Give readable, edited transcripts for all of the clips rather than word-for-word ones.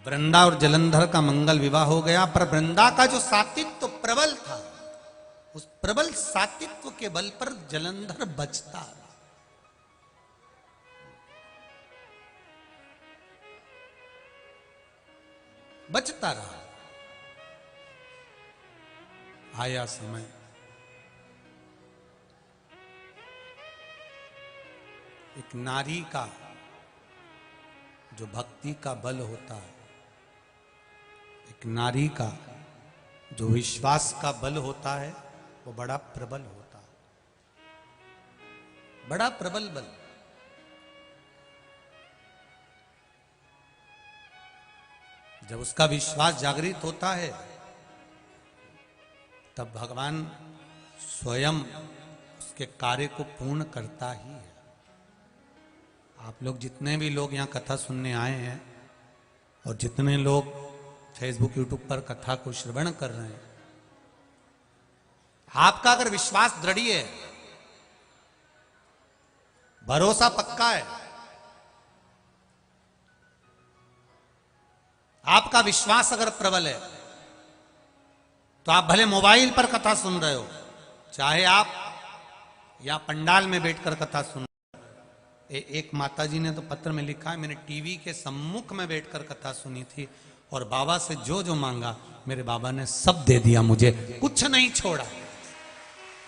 वृंदा और जलंधर का मंगल विवाह हो गया, पर वृंदा का जो सात्वित्व प्रबल था, उस प्रबल सात्वित्व के बल पर जलंधर बचता रहा। बचता रहा। आया समय, एक नारी का जो भक्ति का बल होता है, एक नारी का जो विश्वास का बल होता है, वो बड़ा प्रबल होता है, बड़ा प्रबल बल। जब उसका विश्वास जागृत होता है, तब भगवान स्वयं उसके कार्य को पूर्ण करता ही है। आप लोग जितने भी लोग यहाँ कथा सुनने आए हैं और जितने लोग फेसबुक यूट्यूब पर कथा को श्रवण कर रहे हैं, आपका अगर विश्वास दृढ़ है, भरोसा पक्का है, आपका विश्वास अगर प्रबल है, तो आप भले मोबाइल पर कथा सुन रहे हो, चाहे आप या पंडाल में बैठकर कथा सुन रहे हो। एक माताजी ने तो पत्र में लिखा है, मैंने टीवी के सम्मुख में बैठकर कथा सुनी थी और बाबा से जो जो मांगा मेरे बाबा ने सब दे दिया, मुझे कुछ नहीं छोड़ा,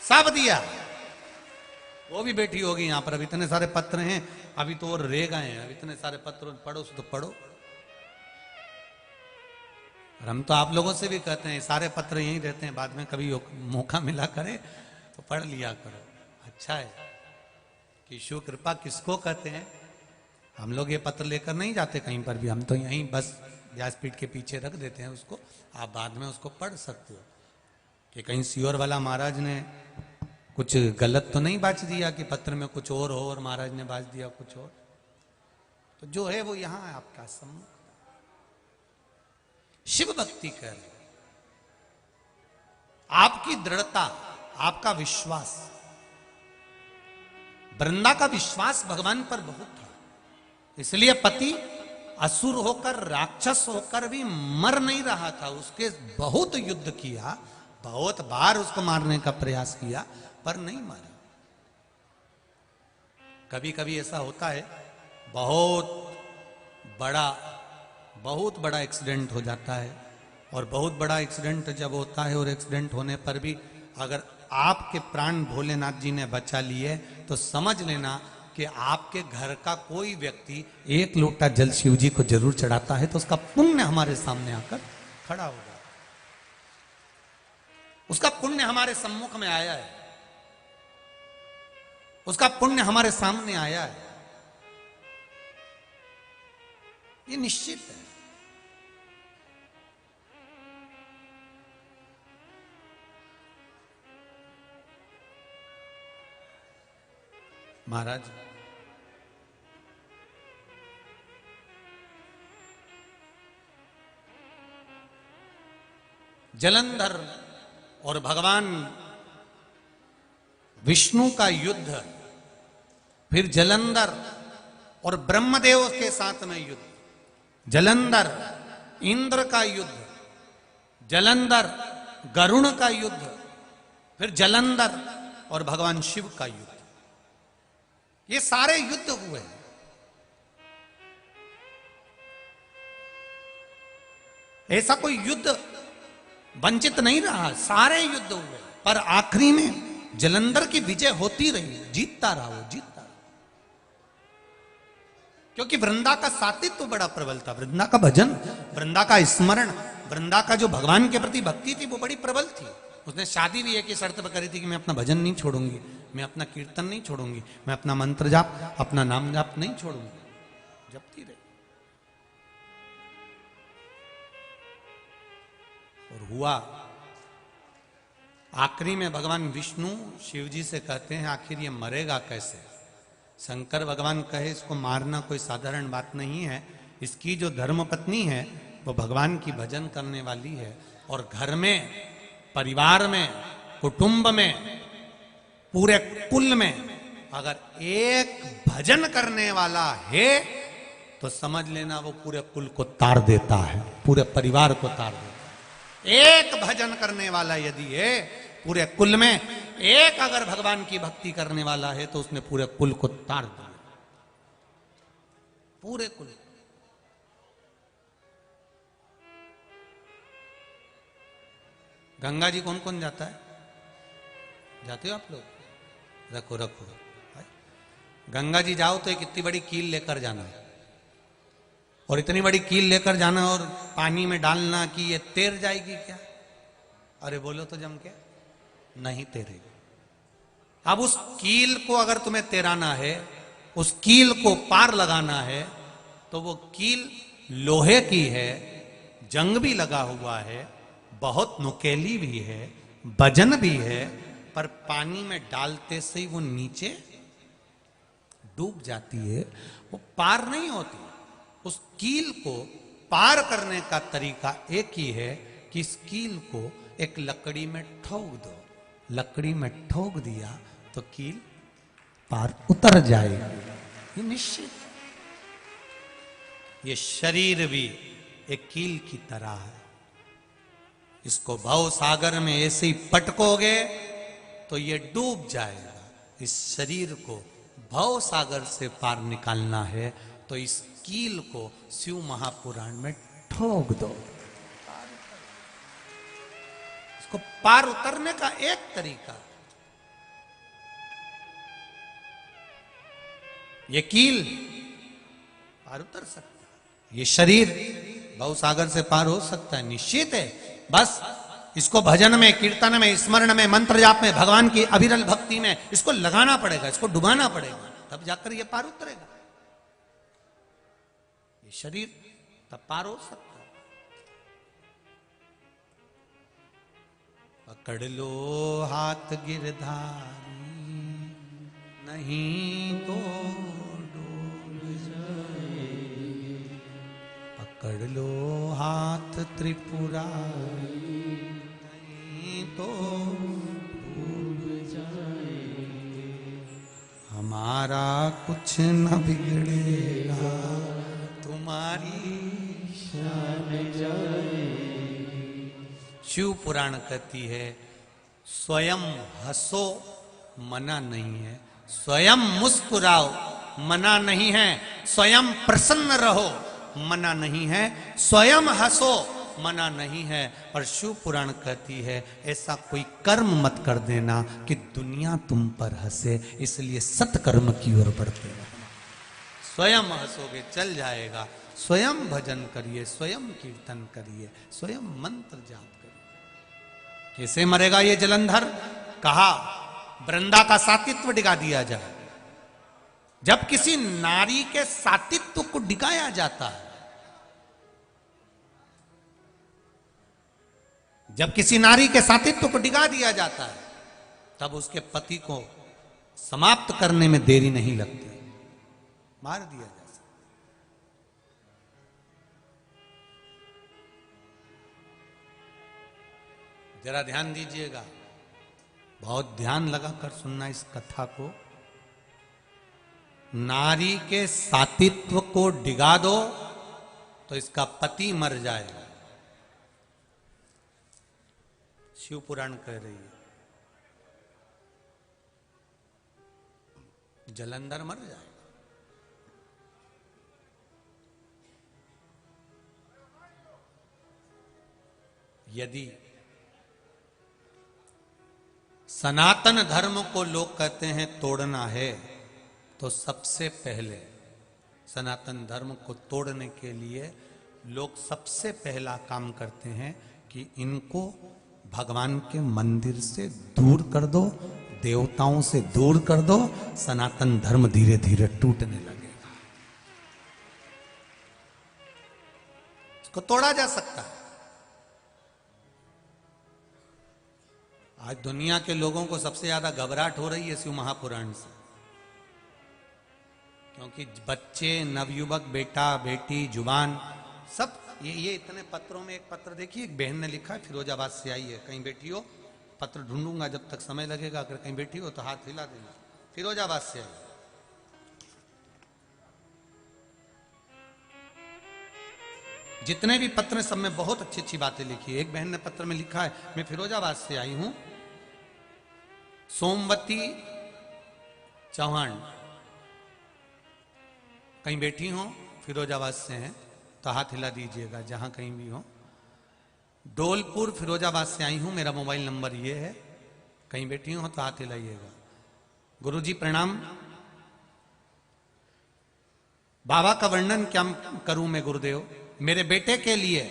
सब दिया। वो भी बैठी होगी यहां पर। अब इतने सारे पत्र हैं, अभी तो और रह गए हैं, अब इतने सारे पत्र पढ़ो तो पढ़ो। और हम तो आप लोगों से भी कहते हैं, सारे पत्र यहीं रहते हैं, बाद में कभी मौका मिला करे तो पढ़ लिया करो। अच्छा है कि ईश्वर कृपा किसको कहते हैं। हम लोग ये पत्र लेकर नहीं जाते कहीं पर भी, हम तो यहीं बस व्यासपीठ के पीछे रख देते हैं उसको, आप बाद में उसको पढ़ सकते हो कि कहीं सियोर वाला महाराज ने कुछ गलत तो नहीं बाच दिया कि पत्र में कुछ और हो और महाराज ने बाच दिया कुछ और। तो जो है वो यहां है आपका सम्मुख। शिव भक्ति कर, आपकी दृढ़ता, आपका विश्वास। वृंदा का विश्वास भगवान पर बहुत था, इसलिए पति असुर होकर, राक्षस होकर भी मर नहीं रहा था। उसके बहुत युद्ध किया, बहुत बार उसको मारने का प्रयास किया, पर नहीं मारा। कभी कभी ऐसा होता है, बहुत बड़ा एक्सीडेंट हो जाता है, और बहुत बड़ा एक्सीडेंट जब होता है और एक्सीडेंट होने पर भी अगर आपके प्राण भोलेनाथ जी ने बचा लिए, तो समझ लेना कि आपके घर का कोई व्यक्ति एक लोटा जल शिव जी को जरूर चढ़ाता है, तो उसका पुण्य हमारे सामने आकर खड़ा होगा। उसका पुण्य हमारे सम्मुख में आया है, उसका पुण्य हमारे सामने आया है, ये निश्चित है। महाराज जलंधर और भगवान विष्णु का युद्ध, फिर जलंधर और ब्रह्मदेव के साथ में युद्ध, जलंधर इंद्र का युद्ध, जलंधर गरुण का युद्ध, फिर जलंधर और भगवान शिव का युद्ध, ये सारे युद्ध हुए। ऐसा कोई युद्ध वंचित नहीं रहा, सारे युद्ध हुए, पर आखिरी में जलंधर की विजय होती रही, जीतता रहा, वो जीतता रहा, क्योंकि वृंदा का सात्वित्व बड़ा प्रबल था। वृंदा का भजन, वृंदा का स्मरण, वृंदा का जो भगवान के प्रति भक्ति थी, वो बड़ी प्रबल थी। उसने शादी भी एक ही शर्त पर करी थी कि मैं अपना भजन नहीं छोड़ूंगी, मैं अपना कीर्तन नहीं छोड़ूंगी, मैं अपना मंत्र जाप, अपना नाम जाप नहीं छोड़ूंगी, जपती रही। और हुआ, आखिरी में भगवान विष्णु शिव जी से कहते हैं, आखिर ये मरेगा कैसे। शंकर भगवान कहे, इसको मारना कोई साधारण बात नहीं है, इसकी जो धर्मपत्नी है वो भगवान की भजन करने वाली है, और घर में, परिवार में, कुटुंब में, पूरे कुल में अगर एक भजन करने वाला है तो समझ लेना वो पूरे कुल को तार देता है, पूरे परिवार को तार देता है। एक भजन करने वाला यदि है पूरे कुल में, एक अगर भगवान की भक्ति करने वाला है तो उसने पूरे कुल को तार दिया, पूरे कुल। गंगा जी कौन कौन जाता है? जाते हो आप लोग? रखो रखो। गंगा जी जाओ तो एक इतनी बड़ी कील लेकर जाना, और इतनी बड़ी कील लेकर जाना और पानी में डालना कि ये तैर जाएगी क्या? अरे बोलो तो जम के, नहीं तैरेगी। अब उस कील को अगर तुम्हें तैराना है, उस कील को पार लगाना है, तो वो कील लोहे की है, जंग भी लगा हुआ है, बहुत नुकेली भी है, वजन भी है, पर पानी में डालते से ही वो नीचे डूब जाती है, वो पार नहीं होती। उस कील को पार करने का तरीका एक ही है कि इस कील को एक लकड़ी में ठोक दो, लकड़ी में ठोक दिया तो कील पार उतर जाएगी, ये निश्चित। ये शरीर भी एक कील की तरह है, इसको भव सागर में ऐसे ही पटकोगे तो ये डूब जाएगा। इस शरीर को भव सागर से पार निकालना है तो इस कील को शिव महापुराण में ठोक दो। इसको पार उतरने का एक तरीका, ये कील पार उतर सकता है, ये शरीर भव सागर से पार हो सकता है, निश्चित है। बस इसको भजन में, कीर्तन में, स्मरण में, मंत्र जाप में, भगवान की अविरल भक्ति में इसको लगाना पड़ेगा, इसको डुबाना पड़ेगा, तब जाकर ये पार उतरेगा। ये शरीर तब पार हो सकता है। पकड़ लो हाथ गिरधारी, नहीं तो डूब जाए। पकड़ लो हाथ त्रिपुरारी, तो डूब जाएंगे। हमारा कुछ न बिगड़ेगा, तुम्हारी शान जाएगी। शिव पुराण कहती है स्वयं हंसो मना नहीं है, स्वयं मुस्कुराओ मना नहीं है, स्वयं प्रसन्न रहो मना नहीं है, स्वयं हंसो मना नहीं है। और शिव पुराण कहती है ऐसा कोई कर्म मत कर देना कि दुनिया तुम पर हंसे, इसलिए सत्कर्म की ओर बढ़ते हैं। स्वयं हंसोगे चल जाएगा, स्वयं भजन करिए, स्वयं कीर्तन करिए, स्वयं मंत्र जाप करिए। कैसे मरेगा ये जलंधर? कहा वृंदा का सातित्व डिगा दिया जाए। जब किसी नारी के सातित्व को डिगाया जाता है, जब किसी नारी के सातित्व को डिगा दिया जाता है, तब उसके पति को समाप्त करने में देरी नहीं लगती, मार दिया जा सकता। जरा ध्यान दीजिएगा, बहुत ध्यान लगाकर सुनना इस कथा को। नारी के सातित्व को डिगा दो तो इसका पति मर जाएगा, शिव पुराण कह रही है। जलंधर मर जाएगा। यदि सनातन धर्म को लोग कहते हैं तोड़ना है, तो सबसे पहले सनातन धर्म को तोड़ने के लिए लोग सबसे पहला काम करते हैं कि इनको भगवान के मंदिर से दूर कर दो, देवताओं से दूर कर दो, सनातन धर्म धीरे धीरे टूटने लगेगा। इसको तोड़ा जा सकता है। आज दुनिया के लोगों को सबसे ज्यादा घबराहट हो रही है शिव महापुराण से, क्योंकि बच्चे, नवयुवक, बेटा बेटी, जुबान, सब ये इतने पत्रों में, एक पत्र देखिए, एक बहन ने लिखा है, फिरोजाबाद से आई है। कहीं बैठी हो, पत्र ढूंढूंगा जब तक समय लगेगा, अगर कहीं बैठी हो तो हाथ हिला देना। फिरोजाबाद से आई, जितने भी पत्र सब में बहुत अच्छी अच्छी बातें लिखी है। एक बहन ने पत्र में लिखा है, मैं फिरोजाबाद से आई हूं, सोमवती चौहान, कहीं बैठी हो फिरोजाबाद से हैं तो हाथ हिला दीजिएगा जहां कहीं भी हो। डोलपुर फिरोजाबाद से आई हूं, मेरा मोबाइल नंबर ये है, कहीं बैठी हो तो हाथ हिलाइएगा। गुरुजी प्रणाम। बाबा का वर्णन क्या करूं मैं गुरुदेव। मेरे बेटे के लिए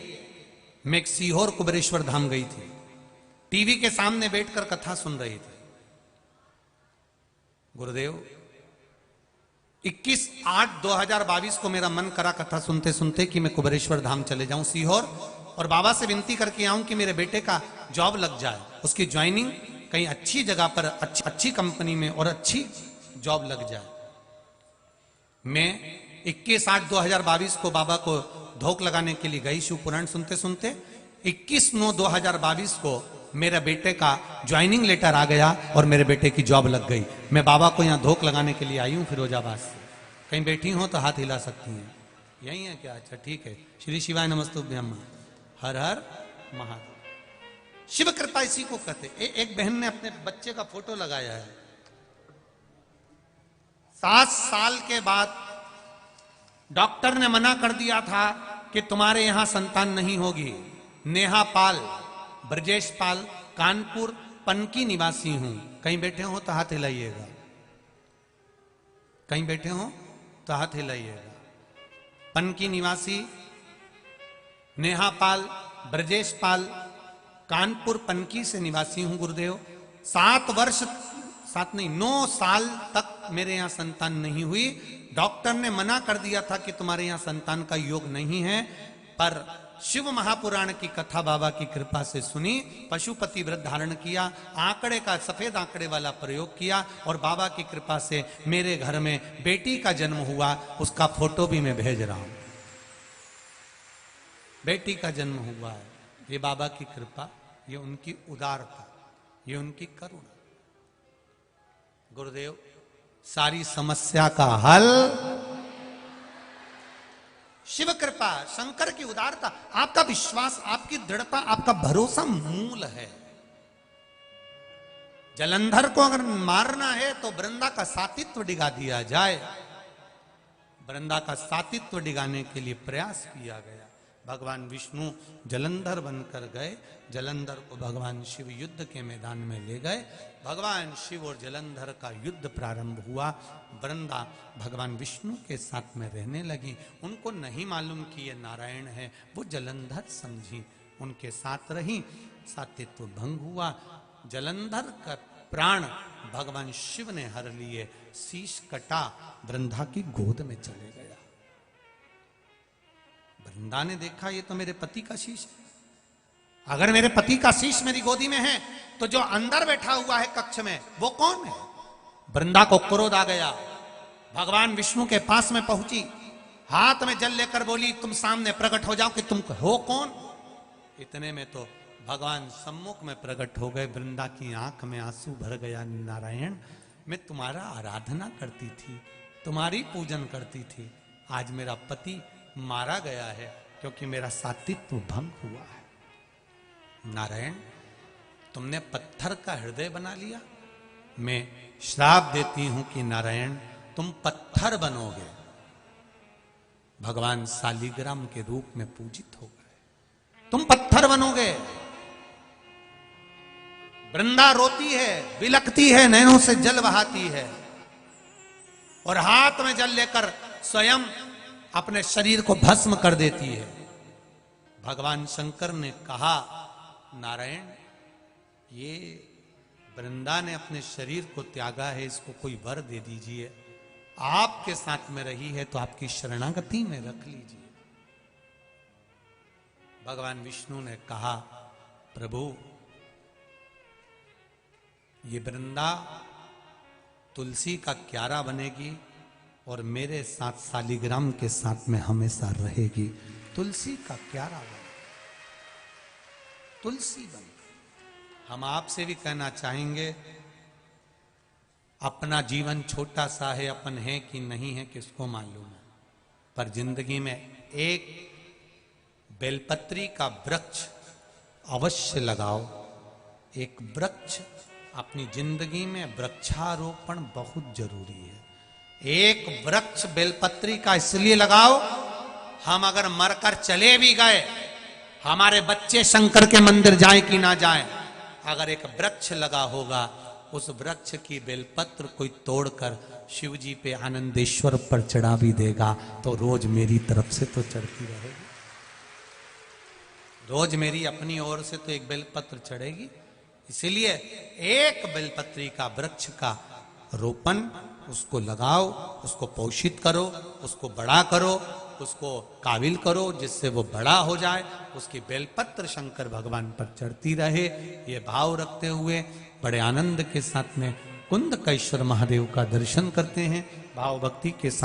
मैं एक सीहोर कुबेरेश्वर धाम गई थी, टीवी के सामने बैठकर कथा सुन रही थी। गुरुदेव 21/8/2022 को मेरा मन करा कथा सुनते सुनते कि मैं कुबेरेश्वर धाम चले जाऊं सीहोर, और बाबा से विनती करके आऊं कि मेरे बेटे का जॉब लग जाए, उसकी ज्वाइनिंग कहीं अच्छी जगह पर अच्छी कंपनी में और अच्छी जॉब लग जाए। मैं 21/8/2022 को बाबा को धोख लगाने के लिए गई शिव पुराण सुनते सुनते। 21/9/2022 को मेरे बेटे का ज्वाइनिंग लेटर आ गया और मेरे बेटे की जॉब लग गई। मैं बाबा को यहाँ धोख लगाने के लिए आई हूँ फिरोजाबाद से। कहीं बैठी हो तो हाथ हिला सकती हैं। यही है क्या? अच्छा ठीक है। श्री शिवाय नमस्तुभ्यम, हर हर महादेव। शिव कृपा इसी को कहते। एक बहन ने अपने बच्चे का फोटो लगाया है। 7 साल के बाद डॉक्टर ने मना कर दिया था कि तुम्हारे यहां संतान नहीं होगी। नेहा पाल, ब्रजेश पाल, कानपुर पनकी निवासी हूं। कहीं बैठे हो तो हाथ हिलाइएगा, कहीं बैठे हो तो हाथ हिलाइएगा। पनकी निवासी नेहा पाल, ब्रजेश पाल, कानपुर पनकी से निवासी हूं गुरुदेव। 9 साल तक मेरे यहां संतान नहीं हुई। डॉक्टर ने मना कर दिया था कि तुम्हारे यहां संतान का योग नहीं है, पर शिव महापुराण की कथा बाबा की कृपा से सुनी, पशुपति व्रत धारण किया, आंकड़े का सफेद आंकड़े वाला प्रयोग किया और बाबा की कृपा से मेरे घर में बेटी का जन्म हुआ। उसका फोटो भी मैं भेज रहा हूं। बेटी का जन्म हुआ है। ये बाबा की कृपा, ये उनकी उदारता, ये उनकी करुणा। गुरुदेव सारी समस्या का हल शिव कृपा, शंकर की उदारता, आपका विश्वास, आपकी दृढ़ता, आपका भरोसा मूल है। जलंधर को अगर मारना है तो वृंदा का सातित्व डिगा दिया जाए। वृंदा का सातित्व डिगाने के लिए प्रयास किया गया। भगवान विष्णु जलंधर बनकर गए। जलंधर को भगवान शिव युद्ध के मैदान में ले गए। भगवान शिव और जलंधर का युद्ध प्रारंभ हुआ। वृंदा भगवान विष्णु के साथ में रहने लगी। उनको नहीं मालूम कि ये नारायण है, वो जलंधर समझी, उनके साथ रही। सातित्व भंग हुआ। जलंधर का प्राण भगवान शिव ने हर लिए। शीश कटा, वृंदा की गोद में चले गया। वृंदा ने देखा ये तो मेरे पति का शीश है। अगर मेरे पति का शीश मेरी गोदी में है तो जो अंदर बैठा हुआ है कक्ष में वो कौन है? वृंदा को क्रोध आ गया। भगवान विष्णु के पास में पहुंची, हाथ में जल लेकर बोली, तुम सामने प्रकट हो जाओ कि तुम हो कौन? इतने में तो भगवान सम्मुख में प्रकट हो गए। वृंदा की आंख में आंसू भर गया। नारायण, मैं तुम्हारा आराधना करती थी, तुम्हारी पूजन करती थी। आज मेरा पति मारा गया है क्योंकि मेरा सातित्व भंग हुआ है। नारायण, तुमने पत्थर का हृदय बना लिया। मैं श्राप देती हूं कि नारायण तुम पत्थर बनोगे। भगवान शालिग्राम के रूप में पूजित हो गए। तुम पत्थर बनोगे। वृंदा रोती है, बिलखती है, नैनों से जल बहाती है और हाथ में जल लेकर स्वयं अपने शरीर को भस्म कर देती है। भगवान शंकर ने कहा, नारायण, ये वृंदा ने अपने शरीर को त्यागा है, इसको कोई वर दे दीजिए। आपके साथ में रही है तो आपकी शरणागति में रख लीजिए। भगवान विष्णु ने कहा, प्रभु, ये वृंदा तुलसी का क्यारा बनेगी और मेरे साथ शालिग्राम के साथ में हमेशा रहेगी। तुलसी का क्यारा बन, तुलसी बन। हम आपसे भी कहना चाहेंगे, अपना जीवन छोटा सा है, अपन है कि नहीं है किसको मालूम है, पर जिंदगी में एक बेलपत्री का वृक्ष अवश्य लगाओ। एक वृक्ष अपनी जिंदगी में वृक्षारोपण बहुत जरूरी है। एक वृक्ष बेलपत्री का इसलिए लगाओ, हम अगर मरकर चले भी गए, हमारे बच्चे शंकर के मंदिर जाए कि ना जाए, अगर एक वृक्ष लगा होगा, उस वृक्ष की बेलपत्र कोई तोड़कर शिव जी पे आनंदेश्वर पर चढ़ा भी देगा तो रोज मेरी तरफ से तो चढ़ती रहेगी, रोज मेरी अपनी ओर से तो एक बेलपत्र चढ़ेगी। इसीलिए एक बेलपत्री का वृक्ष का रोपण, उसको लगाओ, उसको पोषित करो, उसको बड़ा करो, उसको काबिल करो, जिससे वो बड़ा हो जाए, उसकी बेलपत्र शंकर भगवान पर चढ़ती रहे। ये भाव रखते हुए बड़े आनंद के साथ में कुंदकेश्वर महादेव का दर्शन करते हैं, भाव भक्ति के साथ।